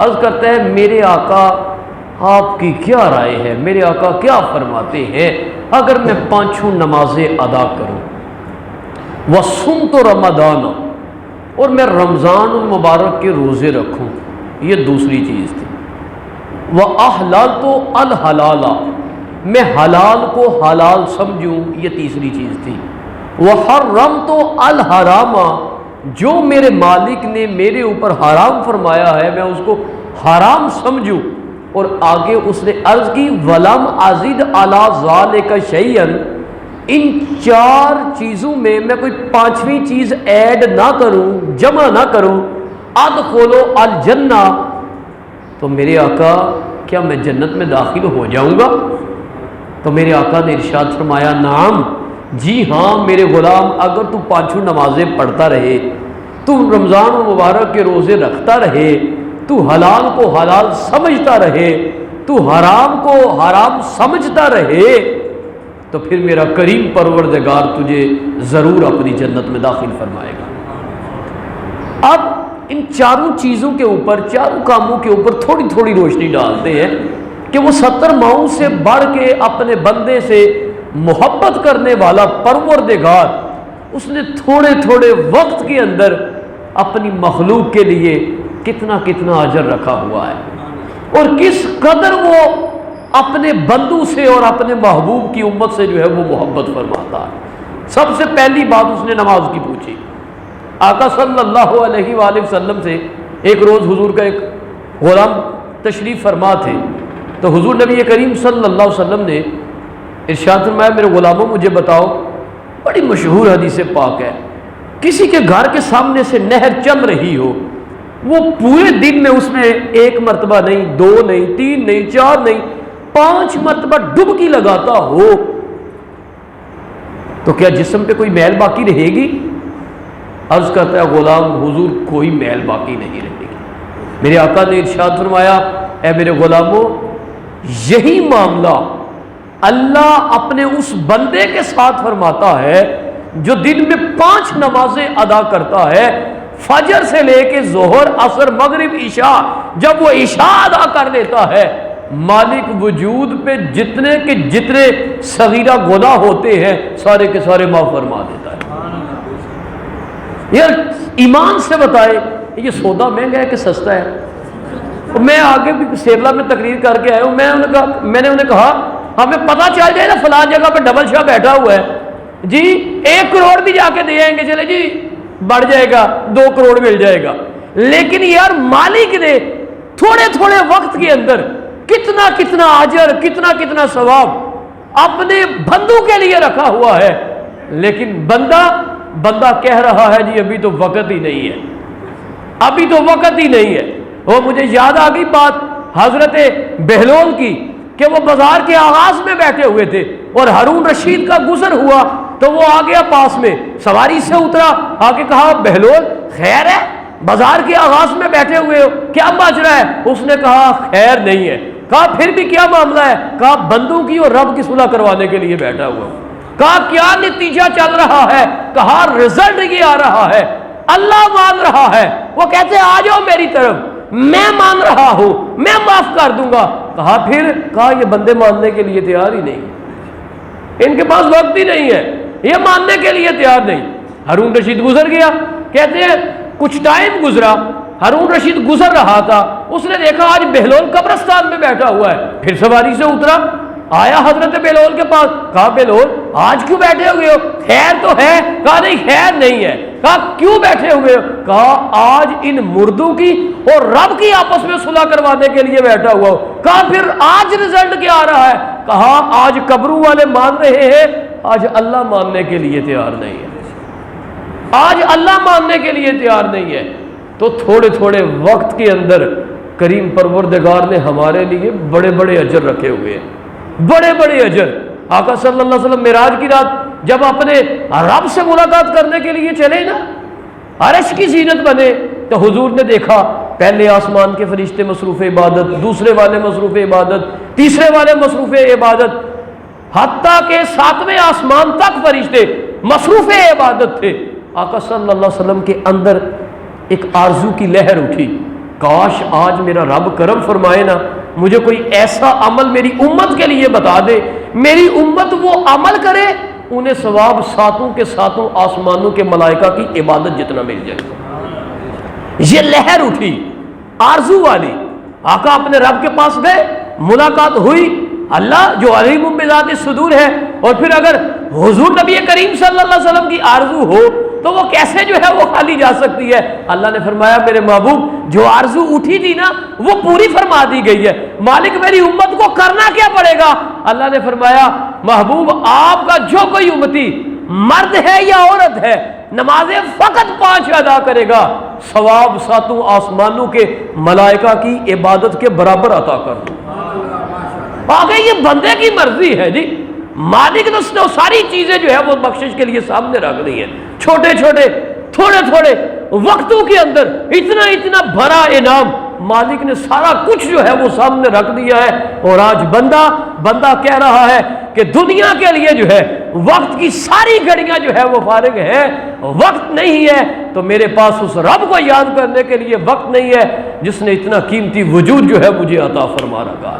عرض کرتا ہے میرے آقا آپ کی کیا رائے ہے، میرے آقا کیا فرماتے ہیں اگر میں 5 نمازیں ادا کروں، وصمت رمضان، اور میں رمضان المبارک کے روزے رکھوں، یہ دوسری چیز تھی، وَأَحْلَلْتُ الْحَلَالَ، میں حلال کو حلال سمجھوں، یہ تیسری چیز تھی، وَحَرَّمْتُ الْحَرَامَ، جو میرے مالک نے میرے اوپر حرام فرمایا ہے میں اس کو حرام سمجھوں، اور آگے اس نے عرض کی وَلَمْ أَزِدْ عَلَىٰ ذَلِكَ شَيْئًا، ان 4 چیزوں میں میں کوئی 5ویں چیز ایڈ نہ کروں، جمع نہ کروں، ادخل الجنہ، تو میرے آقا کیا میں جنت میں داخل ہو جاؤں گا؟ تو میرے آقا نے ارشاد فرمایا نعم، جی ہاں میرے غلام، اگر تو 5 نمازیں پڑھتا رہے، تو رمضان المبارک کے روزے رکھتا رہے، تو حلال کو حلال سمجھتا رہے، تو حرام کو حرام سمجھتا رہے، تو پھر میرا کریم پروردگار تجھے ضرور اپنی جنت میں داخل فرمائے گا۔ اب ان 4 چیزوں کے اوپر، 4 کاموں کے اوپر تھوڑی تھوڑی روشنی ڈالتے ہیں کہ وہ 70 ماؤں سے بڑھ کے اپنے بندے سے محبت کرنے والا پروردگار، اس نے تھوڑے تھوڑے وقت کے اندر اپنی مخلوق کے لیے کتنا کتنا اجر رکھا ہوا ہے، اور کس قدر وہ اپنے بندوں سے اور اپنے محبوب کی امت سے جو ہے وہ محبت فرماتا ہے۔ سب سے پہلی بات اس نے نماز کی پوچھی۔ آقا صلی اللہ علیہ وآلہ وسلم سے ایک روز حضور کا ایک غلام تشریف فرما تھے، تو حضور نبی کریم صلی اللہ علیہ وسلم نے ارشاد فرمایا میرے غلاموں مجھے بتاؤ، بڑی مشہور حدیث پاک ہے، کسی کے گھر کے سامنے سے نہر چل رہی ہو، وہ پورے دن میں اس میں 1 مرتبہ نہیں، 2 نہیں، 3 نہیں، 4 نہیں، 5 مرتبہ ڈبکی لگاتا ہو، تو کیا جسم پہ کوئی میل باقی رہے گی؟ عرض کرتا ہے غلام حضور کوئی میل باقی نہیں رہے گی۔ میرے آقا نے ارشاد فرمایا اے میرے غلاموں، یہی معاملہ اللہ اپنے اس بندے کے ساتھ فرماتا ہے جو دن میں 5 نمازیں ادا کرتا ہے، فجر سے لے کے ظہر، عصر، مغرب، عشاء، جب وہ عشاء ادا کر لیتا ہے مالک وجود پہ جتنے کے جتنے صغیرہ گناہ ہوتے ہیں سارے کے سارے معاف فرما دیتا ہے۔ یار ایمان سے بتائے یہ سودا مہنگا ہے کہ سستا ہے؟ میں آگے بھی سیرلا میں تقریر کر کے آیا ہوں، میں نے انہیں کہا ہمیں پتہ چل جائے نا فلاں جگہ پہ ڈبل شاہ بیٹھا ہوا ہے جی، 1 کروڑ بھی جا کے دے آئیں گے، چلے جی بڑھ جائے گا، 2 کروڑ مل جائے گا، لیکن یار مالک نے تھوڑے تھوڑے وقت کے اندر کتنا کتنا اجر، کتنا کتنا ثواب اپنے بندوں کے لیے رکھا ہوا ہے، لیکن بندہ کہہ رہا ہے جی ابھی تو وقت ہی نہیں ہے، ابھی تو وقت ہی نہیں ہے۔ وہ مجھے یاد آ گئی بات حضرت بہلول کی کہ وہ بازار کے آغاز میں بیٹھے ہوئے تھے اور ہارون رشید کا گزر ہوا تو وہ آ گیا پاس میں، سواری سے اترا، آ کے کہا بہلول خیر ہے، بازار کے آغاز میں بیٹھے ہوئے ہو، کیا ماجرا ہے؟ اس نے کہا خیر نہیں ہے۔ کہا پھر بھی کیا معاملہ ہے؟ کہا بندوں کی اور رب کی صلح کروانے کے لیے بیٹھا ہوا۔ کہا کیا نتیجہ چل رہا ہے؟ کہا رزلٹ یہ آ رہا ہے، اللہ مان رہا ہے، وہ کہتے ہیں آ جاؤ میری طرف، میں مان رہا ہوں، میں معاف کر دوں گا۔ کہا پھر؟ کہا یہ بندے ماننے کے لیے تیار ہی نہیں، ان کے پاس وقت ہی نہیں ہے، یہ ماننے کے لیے تیار نہیں۔ ہارون رشید گزر گیا، کہتے ہیں کچھ ٹائم گزرا، ہارون رشید گزر رہا تھا، اس نے دیکھا آج بہلول قبرستان میں بیٹھا ہوا ہے، پھر سواری سے اترا، آیا حضرت بہلول کے پاس، کہا بہلول آج کیوں بیٹھے ہوئے ہو؟ خیر تو ہے؟ کہا نہیں خیر نہیں ہے۔ کہا کیوں بیٹھے ہوئے ہو؟ کہا آج ان مردوں کی اور رب کی آپس میں صلح کروانے کے لیے بیٹھا ہوا ہو۔ کہا پھر آج رزلٹ کیا آ رہا ہے؟ کہا آج قبروں والے مان رہے ہیں، آج اللہ ماننے کے لیے تیار نہیں ہے، آج اللہ ماننے کے لیے تیار نہیں ہے۔ تو تھوڑے تھوڑے وقت کے اندر کریم پروردگار نے ہمارے لیے بڑے بڑے اجر رکھے ہوئے ہیں، بڑے بڑے اجر۔ آقا صلی اللہ علیہ وسلم معراج کی رات جب اپنے رب سے ملاقات کرنے کے لیے چلے نا، عرش کی زینت بنے، تو حضور نے دیکھا پہلے آسمان کے فرشتے مصروف عبادت، دوسرے والے مصروف عبادت، تیسرے والے مصروف عبادت، حتیٰ کہ 7ویں آسمان تک فرشتے مصروف عبادت تھے۔ آقا صلی اللہ علیہ وسلم کے اندر ایک آرزو کی لہر اٹھی، کاش آج میرا رب کرم فرمائے نا، مجھے کوئی ایسا عمل میری امت کے لیے بتا دے، میری امت وہ عمل کرے، انہیں ثواب ساتوں کے ساتوں آسمانوں کے ملائکہ کی عبادت جتنا مل جائے۔ یہ لہر اٹھی آرزو والی، آقا اپنے رب کے پاس گئے، ملاقات ہوئی، اللہ جو علیم بذات الصدور ہے، اور پھر اگر حضور نبی کریم صلی اللہ علیہ وسلم کی آرزو ہو تو وہ کیسے جو ہے وہ خالی جا سکتی ہے؟ اللہ نے فرمایا میرے محبوب جو آرزو اٹھی تھی نا وہ پوری فرما دی گئی ہے، مالک میری امت کو کرنا کیا پڑے گا؟ اللہ نے فرمایا محبوب آپ کا جو کوئی امتی مرد ہے یا عورت ہے نمازیں فقط 5 ادا کرے گا، ثواب ساتوں آسمانوں کے ملائکہ کی عبادت کے برابر عطا کر دوں۔ آگے یہ بندے کی مرضی ہے جی، مالک نے اس نے ساری چیزیں جو ہے وہ بخشش کے لیے سامنے رکھ دی ہیں، چھوٹے چھوٹے تھوڑے تھوڑے وقتوں کے اندر اتنا اتنا بڑا انعام مالک نے سارا کچھ جو ہے وہ سامنے رکھ دیا ہے، اور آج بندہ کہہ رہا ہے کہ دنیا کے لیے جو ہے وقت کی ساری گھڑیاں جو ہے وہ فارغ ہے، وقت نہیں ہے تو میرے پاس اس رب کو یاد کرنے کے لیے وقت نہیں ہے جس نے اتنا قیمتی وجود جو ہے مجھے عطا فرما رکھا۔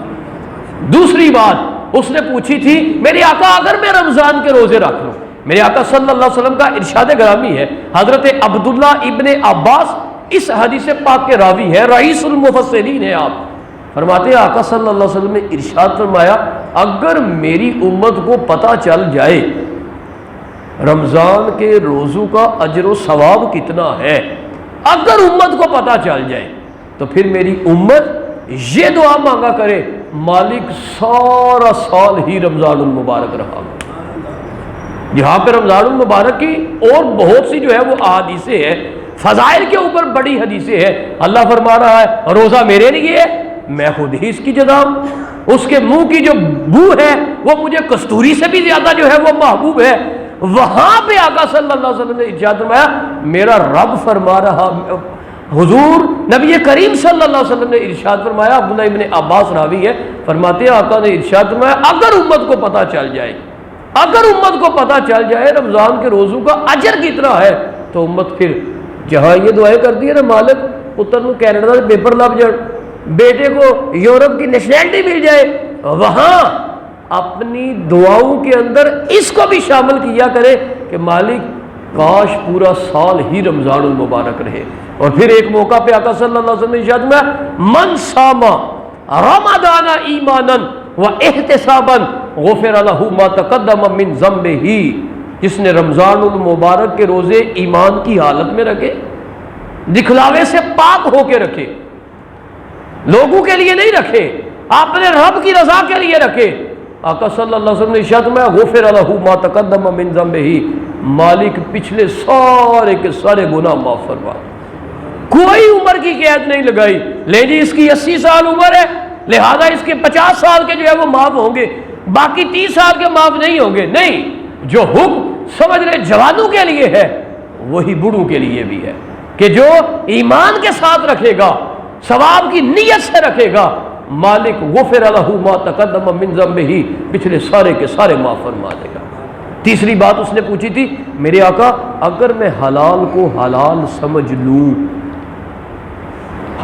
دوسری بات اس نے پوچھی تھی میرے آقا اگر میں رمضان کے روزے رکھ لوں، میرے آقا صلی اللہ علیہ وسلم کا ارشاد گرامی ہے، حضرت عبداللہ ابن عباس اس حدیث پاک کے راوی ہے، رئیس المفسرین ہے، آپ فرماتے ہیں آقا صلی اللہ علیہ وسلم نے ارشاد فرمایا اگر میری امت کو پتہ چل جائے رمضان کے روزوں کا اجر و ثواب کتنا ہے، اگر امت کو پتہ چل جائے تو پھر میری امت یہ دعا مانگا کرے مالک سارا سال ہی رمضان المبارک رہا۔ یہاں پہ رمضان المبارک کی اور بہت سی جو ہے وہ احادیثیں ہیں، فضائل کے اوپر بڑی حدیثیں ہیں، اللہ فرما رہا ہے روزہ میرے لیے ہے، میں خود ہی اس کی جزا ہوں، اس کے منہ کی جو بو ہے وہ مجھے کستوری سے بھی زیادہ جو ہے وہ محبوب ہے۔ وہاں پہ آقا صلی اللہ علیہ وسلم نے ارشاد فرمایا میرا رب فرما رہا، حضور نبی کریم صلی اللہ علیہ وسلم نے ارشاد فرمایا، عبداللہ ابن عباس راوی ہے، فرماتے ہیں آقا نے ارشاد فرمایا اگر امت کو پتہ چل جائے، اگر امت کو پتہ چل جائے رمضان کے روزوں کا اجر کتنا ہے تو امت پھر جہاں یہ دعائیں کرتی ہے نا مالک پتر کو کینیڈا سے پیپر لگ جائے، بیٹے کو یورپ کی نیشنلٹی مل جائے، وہاں اپنی دعاؤں کے اندر اس کو بھی شامل کیا کرے کہ مالک کاش پورا سال ہی رمضان المبارک رہے۔ اور پھر ایک موقع پہ آقا صلی اللہ علیہ وسلم نے ارشاد میں من صام رمضان ایمانا و احتسابا غفر له ما تقدم من ذنبه، جس نے رمضان المبارک کے روزے ایمان کی حالت میں رکھے، دکھلاوے سے پاک ہو کے رکھے، لوگوں کے لیے نہیں رکھے، اپنے رب کی رضا کے لیے رکھے، آقا صلی اللہ علیہ وسلم نے ارشاد میں غفر له ما تقدم من ذنبه، مالک پچھلے سارے کے سارے گناہ معاف فرما، کوئی عمر کی قید نہیں لگائی، لے جی اس کی 80 سال عمر ہے لہذا اس کے 50 سال کے جو ہے وہ معاف ہوں گے، باقی 30 سال کے معاف نہیں ہوں گے، نہیں، جو حکم سمجھ رہے جوانوں کے لیے ہے وہی بوڑھوں کے لیے بھی ہے کہ جو ایمان کے ساتھ رکھے گا، ثواب کی نیت سے رکھے گا، مالک غفر له ما تقدم من ذنبه، پچھلے سارے کے سارے معاف فرما دے گا۔ تیسری بات اس نے پوچھی تھی میرے آقا اگر میں حلال کو حلال سمجھ لوں،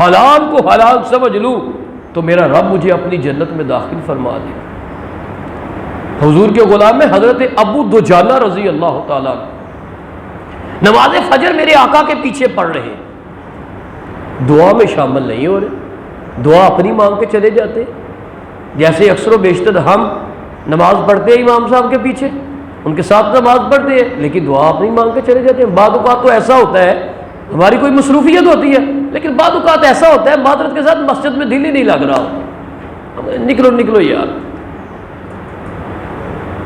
حلال کو حلال سمجھ لوں تو میرا رب مجھے اپنی جنت میں داخل فرما دے۔ حضور کے غلام میں حضرت ابو دجانہ رضی اللہ تعالیٰ نماز فجر میرے آقا کے پیچھے پڑھ رہے، دعا میں شامل نہیں ہو رہے، دعا اپنی مانگ کے چلے جاتے، جیسے اکثر و بیشتر ہم نماز پڑھتے ہیں امام صاحب کے پیچھے، ان کے ساتھ نماز پڑھتے ہیں لیکن دعا اپنی مانگ کے چلے جاتے ہیں۔ بعض اوقات تو ایسا ہوتا ہے ہماری کوئی مصروفیت ہوتی ہے لیکن بعض اوقات ایسا ہوتا ہے معذرت کے ساتھ مسجد میں دل ہی نہیں لگ رہا ہوتا، نکلو یار،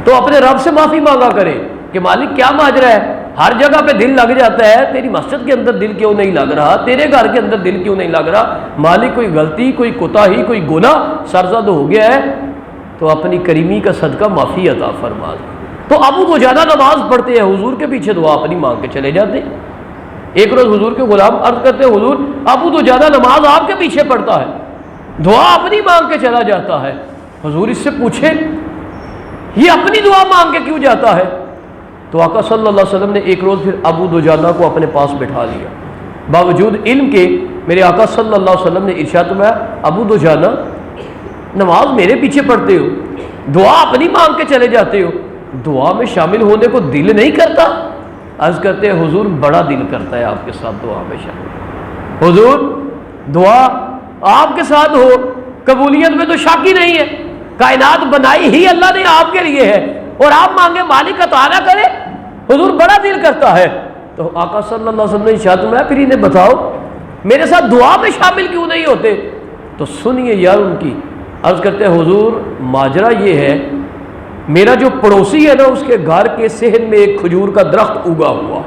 تو اپنے رب سے معافی مانگا کرے کہ مالک کیا ماجرا ہے، ہر جگہ پہ دل لگ جاتا ہے، تیری مسجد کے اندر دل کیوں نہیں لگ رہا، تیرے گھر کے اندر دل کیوں نہیں لگ رہا، مالک کوئی غلطی کوئی کوتاہی کوئی گناہ سرزد ہو گیا ہے تو اپنی کریمی کا صدقہ معافی عطا فرما دے۔ تو ابو دجانہ نماز پڑھتے ہیں، حضور کے پیچھے دعا اپنی مانگ کے چلے جاتے ہیں۔ ایک روز حضور کے غلام عرض کرتے ہیں حضور ابو دجانہ نماز آپ کے پیچھے پڑھتا ہے، دعا اپنی مانگ کے چلا جاتا ہے، حضور اس سے پوچھے یہ اپنی دعا مانگ کے کیوں جاتا ہے؟ تو آقا صلی اللہ علیہ وسلم نے ایک روز پھر ابو دجانہ کو اپنے پاس بٹھا لیا، باوجود علم کے میرے آقا صلی اللہ علیہ وسلم نے ارشاد فرمایا ابو دجانہ نماز میرے پیچھے پڑھتے ہو، دعا اپنی مانگ کے چلے جاتے ہو، دعا میں شامل ہونے کو دل نہیں کرتا؟ عرض کرتے ہیں حضور بڑا دل کرتا ہے آپ کے ساتھ دعا میں شامل۔ حضور دعا آپ کے ساتھ ہو، قبولیت میں تو شک ہی نہیں ہے، کائنات بنائی ہی اللہ نے آپ کے لیے ہے، اور آپ مانگے مالک عطا نہ کرے، حضور بڑا دل کرتا ہے۔ تو آقا صلی اللہ علیہ وسلم نے ارشاد فرمایا پھر انہیں بتاؤ میرے ساتھ دعا میں شامل کیوں نہیں ہوتے؟ تو سنیے یار ان کی، عرض کرتے ہیں حضور ماجرا یہ ہے میرا جو پڑوسی ہے نا اس کے گھر کے صحن میں ایک کھجور کا درخت اگا ہوا،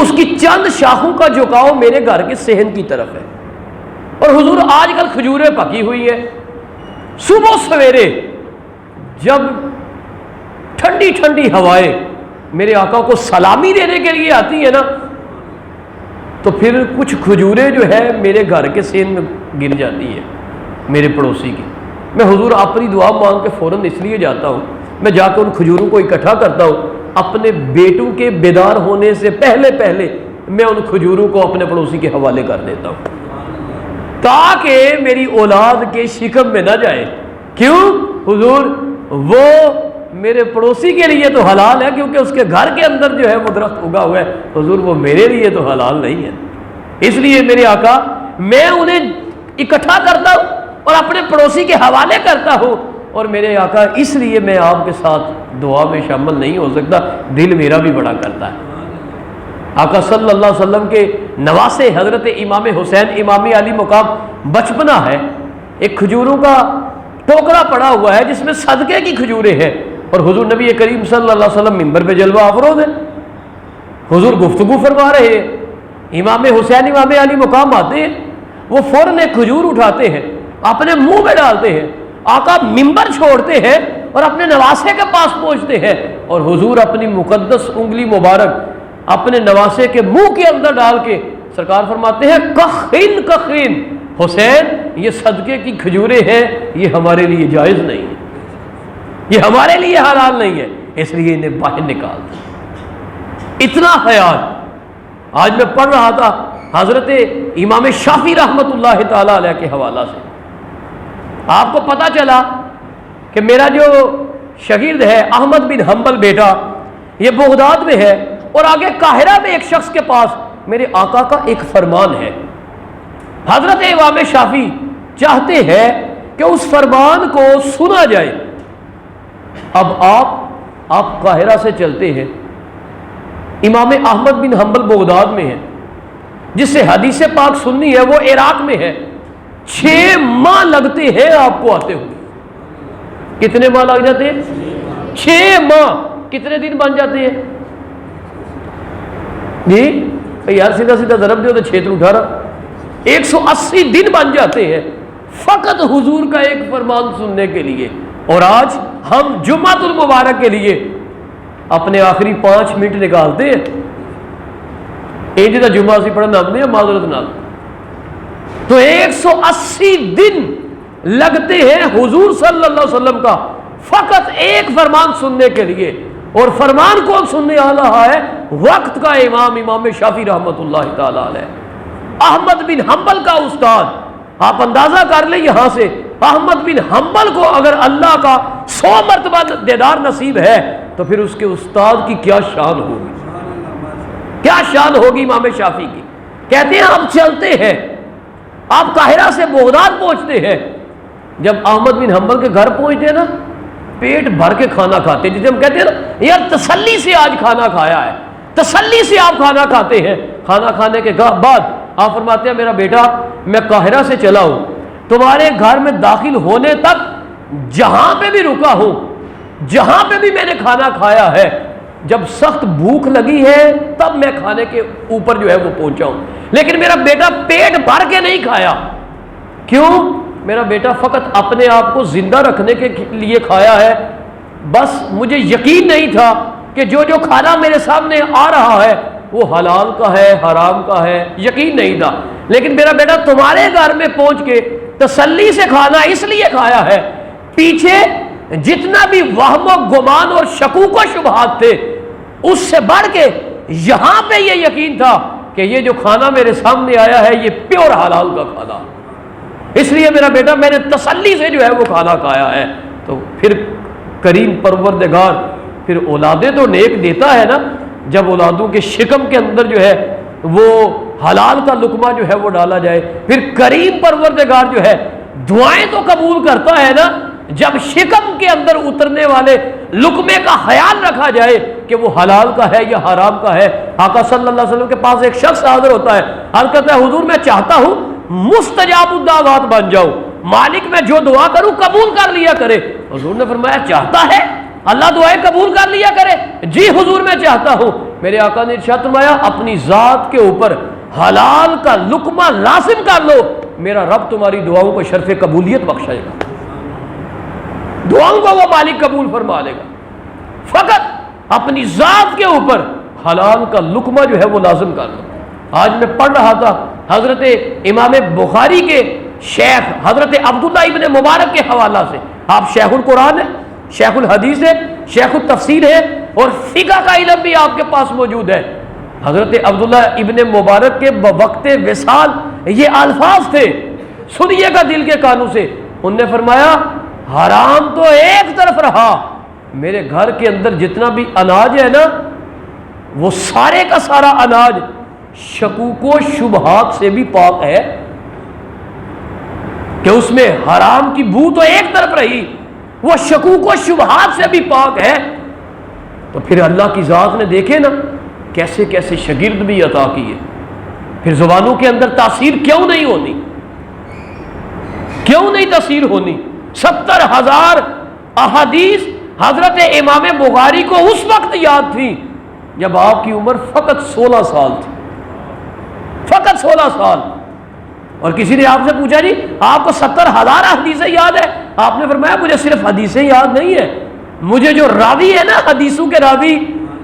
اس کی چند شاخوں کا جھکاؤ میرے گھر کے صحن کی طرف ہے، اور حضور آج کل کھجوریں پکی ہوئی ہے، صبح سویرے جب ٹھنڈی ٹھنڈی ہوائیں میرے آقا کو سلامی دینے کے لیے آتی ہے نا تو پھر کچھ کھجوریں جو ہے میرے گھر کے صحن میں گر جاتی ہے میرے پڑوسی کی۔ میں حضور اپنی دعا مانگ کے فوراً اس لیے جاتا ہوں، میں جا کے ان کھجوروں کو اکٹھا کرتا ہوں، اپنے بیٹوں کے بیدار ہونے سے پہلے میں ان کھجوروں کو اپنے پڑوسی کے حوالے کر دیتا ہوں تاکہ میری اولاد کے شکم میں نہ جائے۔ کیوں؟ حضور وہ میرے پڑوسی کے لیے تو حلال ہے کیونکہ اس کے گھر کے اندر جو ہے وہ درخت اگا ہوا ہے، حضور وہ میرے لیے تو حلال نہیں ہے۔ اس لیے میرے آقا میں انہیں اکٹھا کرتا ہوں اور اپنے پڑوسی کے حوالے کرتا ہوں، اور میرے آقا اس لیے میں آپ کے ساتھ دعا میں شامل نہیں ہو سکتا، دل میرا بھی بڑا کرتا ہے۔ آقا صلی اللہ علیہ وسلم کے نواسے حضرت امام حسین امام علی مقام بچپنا ہے، ایک کھجوروں کا ٹوکرا پڑا ہوا ہے جس میں صدقے کی کھجوریں ہیں، اور حضور نبی کریم صلی اللہ علیہ وسلم منبر پہ جلوہ افروز ہے، حضور گفتگو فرما رہے ہیں، امام حسین امام علی مقام آتے ہیں، وہ فوراً ایک کھجور اٹھاتے ہیں اپنے منہ میں ڈالتے ہیں، آقا منبر چھوڑتے ہیں اور اپنے نواسے کے پاس پہنچتے ہیں، اور حضور اپنی مقدس انگلی مبارک اپنے نواسے کے منہ کے اندر ڈال کے سرکار فرماتے ہیں کخین کخین حسین یہ صدقے کی کھجوریں ہیں، یہ ہمارے لیے جائز نہیں ہے، یہ ہمارے لیے حلال نہیں ہے، اس لیے انہیں باہر نکال دیں۔ اتنا خیال آج میں پڑھ رہا تھا حضرت امام شافعی رحمۃ اللہ تعالی علیہ کے حوالہ سے، آپ کو پتا چلا کہ میرا جو شاگرد ہے احمد بن حنبل بیٹا یہ بغداد میں ہے، اور آگے قاہرہ میں ایک شخص کے پاس میرے آقا کا ایک فرمان ہے، حضرت امام شافعی چاہتے ہیں کہ اس فرمان کو سنا جائے۔ اب آپ قاہرہ سے چلتے ہیں، امام احمد بن حنبل بغداد میں ہے، جس سے حدیث پاک سننی ہے وہ عراق میں ہے، 6 ماہ لگتے ہیں آپ کو آتے ہوئے۔ کتنے ماہ لگ جاتے ہیں؟ 6 ماہ۔ کتنے دن بن جاتے ہیں جی؟ یار سیدھا سیدھا ضرب دیو تو 6 تو 18، 180 دن بن جاتے ہیں فقط حضور کا ایک فرمان سننے کے لیے۔ اور آج ہم جمعۃ المبارک کے لیے اپنے آخری 5 منٹ نکالتے ہیں، ایک جگہ جمعہ سے پڑھنا ہم نے معذرت نال، تو 180 دن لگتے ہیں حضور صلی اللہ علیہ وسلم کا فقط ایک فرمان سننے کے لیے۔ اور فرمان کون سننے آ رہا ہے؟ وقت کا امام امام شافعی رحمۃ اللہ تعالی علیہ، احمد بن حنبل کا استاد۔ آپ اندازہ کر لیں یہاں سے احمد بن حنبل کو اگر اللہ کا 100 مرتبہ دیدار نصیب ہے تو پھر اس کے استاد کی کیا شان ہوگی، کیا شان ہوگی امام شافعی کی۔ کہتے ہیں ہم چلتے ہیں، آپ قاہرہ سے بغداد پہنچتے ہیں، جب احمد بن حنبل کے گھر پہنچتے ہیں نا پیٹ بھر کے کھانا کھاتے ہیں، جسے ہم کہتے ہیں نا یار تسلی سے آج کھانا کھایا ہے، تسلی سے آپ کھانا کھاتے ہیں۔ کھانا کھانے کے بعد آپ فرماتے ہیں میرا بیٹا میں قاہرہ سے چلا ہوں، تمہارے گھر میں داخل ہونے تک جہاں پہ بھی رکا ہوں، جہاں پہ بھی میں نے کھانا کھایا ہے، جب سخت بھوک لگی ہے تب میں کھانے کے اوپر جو ہے وہ پہنچا ہوں، لیکن میرا بیٹا پیٹ بھر کے نہیں کھایا۔ کیوں؟ میرا بیٹا فقط اپنے آپ کو زندہ رکھنے کے لیے کھایا ہے، بس مجھے یقین نہیں تھا کہ جو کھانا میرے سامنے آ رہا ہے وہ حلال کا ہے حرام کا ہے، یقین نہیں تھا، لیکن میرا بیٹا تمہارے گھر میں پہنچ کے تسلی سے کھانا اس لیے کھایا ہے، پیچھے جتنا بھی وہم و گمان اور شکوک و شبہات تھے اس سے بڑھ کے یہاں پہ یہ یقین تھا کہ یہ جو کھانا میرے سامنے آیا ہے یہ پیور حلال کا کھانا، اس لیے میرا بیٹا میں نے تسلی سے جو ہے وہ کھانا کھایا ہے۔ تو پھر کریم پروردگار پھر اولادیں تو نیک دیتا ہے نا، جب اولادوں کے شکم کے اندر جو ہے وہ حلال کا لقمہ جو ہے وہ ڈالا جائے، پھر کریم پروردگار جو ہے دعائیں تو قبول کرتا ہے نا، جب شکم کے اندر اترنے والے لقمے کا خیال رکھا جائے کہ وہ حلال کا ہے یا حرام کا ہے۔ آقا صلی اللہ علیہ وسلم کے پاس ایک شخص حاضر ہوتا ہے، عرض کرتا ہے حضور میں چاہتا ہوں مستجاب الدعوات بن جاؤں، مالک میں جو دعا کروں قبول کر لیا کرے۔ حضور نے فرمایا چاہتا ہے اللہ دعائیں قبول کر لیا کرے؟ جی حضور میں چاہتا ہوں۔ میرے آقا نے ارشاد فرمایا اپنی ذات کے اوپر حلال کا لقمہ لازم کر لو، میرا رب تمہاری دعاؤں کو شرف قبولیت بخشائے گا، دعاؤں کو وہ مالک قبول فرما لے گا۔ فقط اپنی ذات کے اوپر حلال کا لقمہ جو ہے وہ لازم کر لو۔ آج میں پڑھ رہا تھا حضرت امام بخاری کے شیخ حضرت عبداللہ ابن مبارک کے حوالہ سے، آپ شیخ القرآن ہے، شیخ الحدیث ہے، شیخ التفسیر ہے، اور فقہ کا علم بھی آپ کے پاس موجود ہے۔ حضرت عبداللہ ابن مبارک کے بوقت وصال یہ الفاظ تھے، سنیے گا دل کے کانوں سے۔ انہوں نے فرمایا حرام تو ایک طرف رہا، میرے گھر کے اندر جتنا بھی اناج ہے نا وہ سارے کا سارا اناج شکوک و شبہات سے بھی پاک ہے، کہ اس میں حرام کی بو تو ایک طرف رہی، وہ شکوک و شبہات سے بھی پاک ہے۔ تو پھر اللہ کی ذات نے دیکھے نا کیسے کیسے شاگرد بھی عطا کیے، پھر زبانوں کے اندر تاثیر کیوں نہیں ہونی، کیوں نہیں تاثیر ہونی؟ 70,000 احادیث حضرت امام بخاری کو اس وقت یاد تھی جب آپ کی عمر فقط 16 سال تھی، فقط 16 سال۔ اور کسی نے آپ سے پوچھا جی آپ کو 70,000 حدیثیں یاد ہے؟ آپ نے فرمایا مجھے صرف حدیثیں یاد نہیں ہے، مجھے جو راوی ہے نا حدیثوں کے راوی،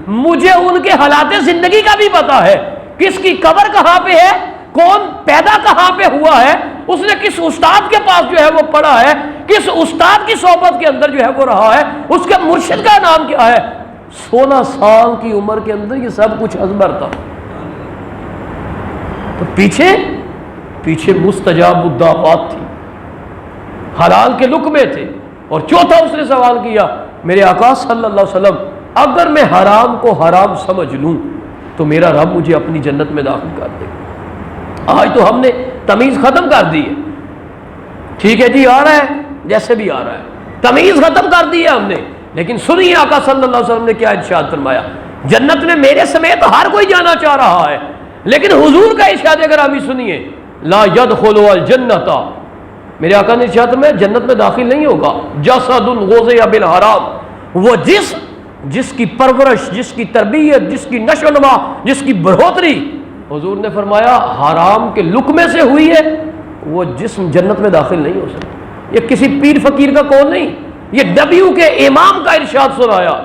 مجھے ان کے حالات زندگی کا بھی پتا ہے، کس کی قبر کہاں پہ ہے، کون پیدا کہاں پہ ہوا ہے، اس نے کس استاد کے پاس جو ہے وہ پڑھا ہے، کس استاد کی صحبت کے اندر جو ہے وہ رہا ہے، اس کے مرشد کا نام کیا ہے۔ 16 سال کی عمر کے اندر یہ سب کچھ ازبر تھا۔ تو پیچھے مستجاب الدعوات تھی، حلال کے لقمے تھے۔ اور چوتھا اس نے سوال کیا میرے آقا صلی اللہ علیہ وسلم اگر میں حرام کو حرام سمجھ لوں تو میرا رب مجھے اپنی جنت میں داخل کر دے گا۔ آج تو ہم نے تمیز ختم کر دی ہے، ٹھیک ہے جی آ رہا ہے جیسے بھی آ رہا ہے، تمیز ختم کر دی ہے ہم نے۔ لیکن سنیے آقا صلی اللہ علیہ وسلم نے کیا ارشاد فرمایا، جنت میں میرے سمیت ہر کوئی جانا چاہ رہا ہے، لیکن حضور کا ارشاد گرامی سنیے، لا يدخل الجنت، میرے آقا نے ارشاد فرمایا جنت میں داخل نہیں ہوگا جسد غذی بالحرام، وہ جس کی پرورش، جس کی تربیت، جس کی نشو و نما، جس کی بڑھوتری حضور نے فرمایا حرام کے لقمے سے ہوئی ہے، وہ جسم جنت میں داخل نہیں ہو سکتا۔ یہ کسی پیر فقیر کا قول نہیں، یہ نبیوں کے امام کا ارشاد سنایا۔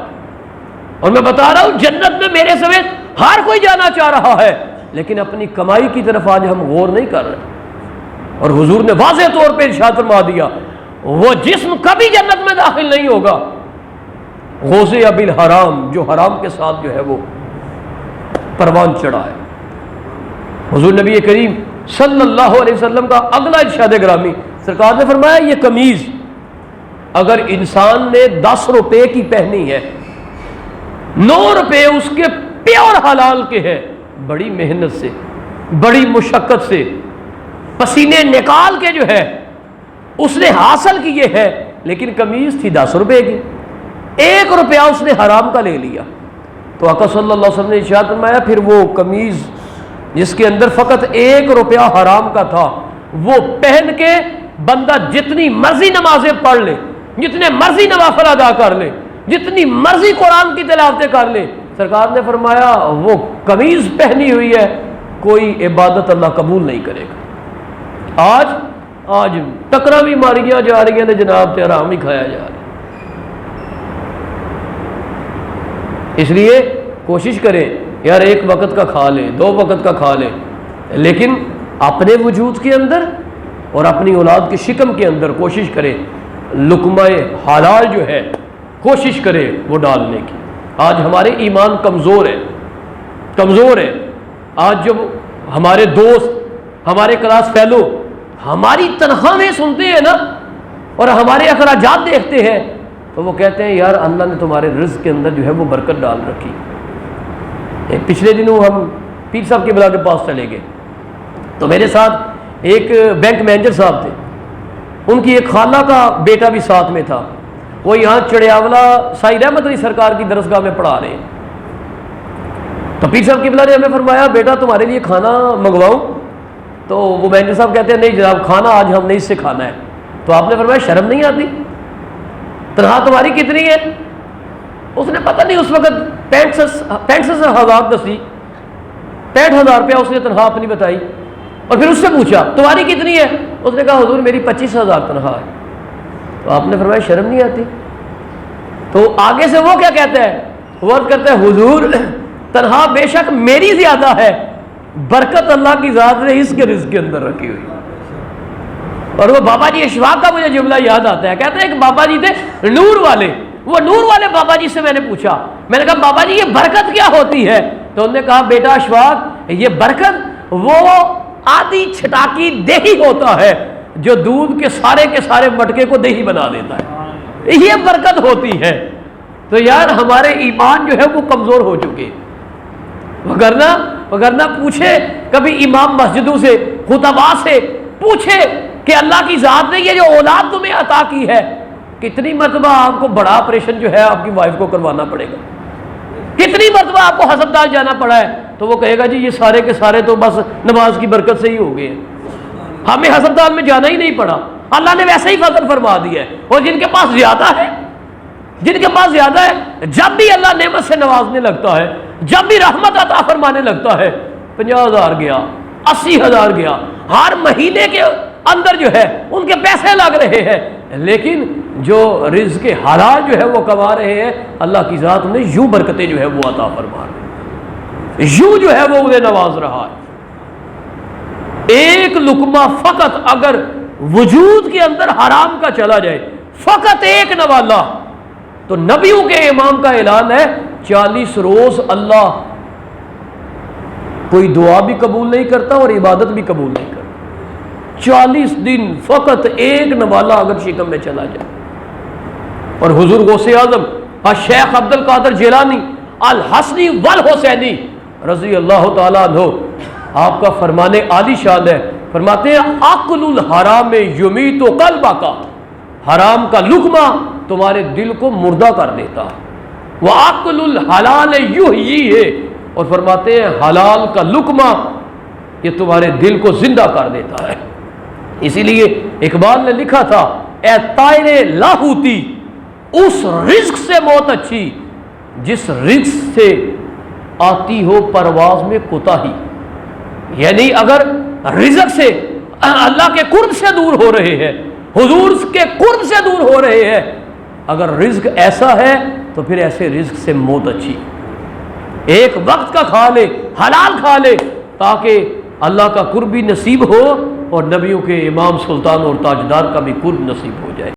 اور میں بتا رہا ہوں جنت میں میرے سمیت ہر کوئی جانا چاہ رہا ہے، لیکن اپنی کمائی کی طرف آج ہم غور نہیں کر رہے۔ اور حضور نے واضح طور پہ ارشاد فرما دیا وہ جسم کبھی جنت میں داخل نہیں ہوگا غوث بالحرام، جو حرام کے ساتھ جو ہے وہ پروان چڑھا ہے۔ حضور نبی کریم صلی اللہ علیہ وسلم کا اگلا ارشاد گرامی، سرکار نے فرمایا یہ قمیض اگر انسان نے 10 روپے کی پہنی ہے، 9 روپے اس کے پیور حلال کے ہے، بڑی محنت سے، بڑی مشقت سے، پسینے نکال کے جو ہے اس نے حاصل کیے ہے، لیکن قمیض تھی 10 روپے کی، 1 روپیہ اس نے حرام کا لے لیا۔ تو آقا صلی اللہ علیہ وسلم نے ارشاد فرمایا پھر وہ قمیض جس کے اندر فقط 1 روپیہ حرام کا تھا، وہ پہن کے بندہ جتنی مرضی نمازیں پڑھ لے، جتنے مرضی نوافل ادا کر لے، جتنی مرضی قرآن کی تلاوتیں کر لے، سرکار نے فرمایا وہ قمیض پہنی ہوئی ہے، کوئی عبادت اللہ قبول نہیں کرے گا۔ آج ٹکرا بھی ماریاں جا رہی ہیں جناب، تے حرام ہی کھایا جا رہا ہے۔ اس لیے کوشش کریں یار 1 وقت کا کھا لیں، 2 وقت کا کھا لیں، لیکن اپنے وجود کے اندر اور اپنی اولاد کے شکم کے اندر کوشش کریں لقمہ حلال جو ہے کوشش کریں وہ ڈالنے کی۔ آج ہمارے ایمان کمزور ہے، آج جب ہمارے دوست، ہمارے کلاس فیلو ہماری تنخواہیں سنتے ہیں نا اور ہمارے اخراجات دیکھتے ہیں تو وہ کہتے ہیں یار اللہ نے تمہارے رزق کے اندر جو ہے وہ برکت ڈال رکھی۔ پچھلے دنوں ہم پیر صاحب کے بلا کے پاس چلے گئے تو میرے ساتھ ایک بینک مینیجر صاحب تھے، ان کی ایک خالہ کا بیٹا بھی ساتھ میں تھا، وہ یہاں چڑیاولا سائی رحمت علی سرکار کی درسگاہ میں پڑھا رہے ہیں۔ تو پیر صاحب قبلہ نے ہمیں فرمایا بیٹا تمہارے لیے کھانا منگواؤں؟ تو وہ مینیجر صاحب کہتے ہیں نہیں جناب کھانا آج ہم نے اس سے کھانا ہے۔ تو آپ نے فرمایا شرم نہیں آتی؟ تنخواہ تمہاری کتنی ہے؟ اس نے پتہ نہیں اس وقت 65,000 دسی 65,000 روپیہ اس نے تنخواہ اپنی بتائی، اور پھر اس سے پوچھا تمہاری کتنی ہے؟ اس نے کہا حضور میری 25,000 تنخواہ ہے۔ تو آپ نے فرمایا شرم نہیں آتی؟ تو آگے سے وہ کیا کہتا ہے؟ وہ کہتا ہے حضور تنخواہ بے شک میری زیادہ ہے، برکت اللہ کی ذات نے اس کے رزق کے اندر رکھی ہوئی۔ اور وہ بابا جی اشفاق کا مجھے جملہ یاد آتا ہے، کہتے ہیں کہ بابا جی تھے نور والے، وہ نور والے بابا جی سے میں نے پوچھا، میں نے کہا بابا جی یہ برکت کیا ہوتی ہے؟ تو انہوں نے کہا بیٹا اشفاق یہ برکت وہ آدھی چھٹاکی دیہی ہوتا ہے جو دودھ کے سارے مٹکے کو دیہی بنا دیتا ہے، یہ برکت ہوتی ہے۔ تو یار ہمارے ایمان جو ہے وہ کمزور ہو چکے، وگرنہ پوچھے کبھی امام مسجدوں سے، خطباء سے پوچھے کہ اللہ کی ذات نے یہ جو اولاد تمہیں عطا کی ہے کتنی مرتبہ آپ کو بڑا آپریشن جو ہے آپ کی وائف کو کروانا پڑے گا، کتنی مرتبہ آپ کو ہسپتال جانا پڑا ہے، تو وہ کہے گا جی یہ سارے کے سارے تو بس نماز کی برکت سے ہی ہو گئے ہیں، ہمیں ہسپتال میں جانا ہی نہیں پڑا، اللہ نے ویسے ہی فضل فرما دیا ہے۔ اور جن کے پاس زیادہ ہے، جب بھی اللہ نعمت سے نوازنے لگتا ہے، جب بھی رحمت عطا فرمانے لگتا ہے، 50,000 گیا، 80,000 گیا، ہر مہینے کے اندر جو ہے ان کے پیسے لگ رہے ہیں، لیکن جو رزق حلال جو ہے وہ کما رہے ہیں، اللہ کی ذات نے یوں برکتیں جو ہے وہ عطا فرما رہے ہیں، یوں جو ہے وہ انہیں نواز رہا ہے۔ ایک لقمہ فقط اگر وجود کے اندر حرام کا چلا جائے، فقط ایک نوالا، تو نبیوں کے امام کا اعلان ہے 40 روز اللہ کوئی دعا بھی قبول نہیں کرتا اور عبادت بھی قبول نہیں کرتا۔ 40 دن فقط ایک نوالا اگر شکم میں چلا جائے۔ اور حضور غوث اعظم الشیخ عبد القادر جیلانی الحسنی والحسینی رضی اللہ تعالیٰ عنہ، آپ کا فرمانے عالی شان ہے، فرماتے ہیں عقل الحرام یمیت قلبک، حرام کا لقمہ تمہارے دل کو مردہ کر دیتا ہے، وعقل الحلال یحییہ، اور فرماتے ہیں حلال کا لقمہ یہ تمہارے دل کو زندہ کر دیتا ہے۔ اسی لیے اقبال نے لکھا تھا اے طائر لاہوتی اس رزق سے موت اچھی جس رزق سے آتی ہو پرواز میں کوتاہی، یعنی اگر رزق سے اللہ کے قرب سے دور ہو رہے ہیں، حضور کے قرب سے دور ہو رہے ہیں، اگر رزق ایسا ہے تو پھر ایسے رزق سے موت اچھی، ایک وقت کا کھا لے، حلال کھا لے، تاکہ اللہ کا قرب بھی نصیب ہو اور نبیوں کے امام سلطان اور تاجدار کا بھی قرب نصیب ہو جائے۔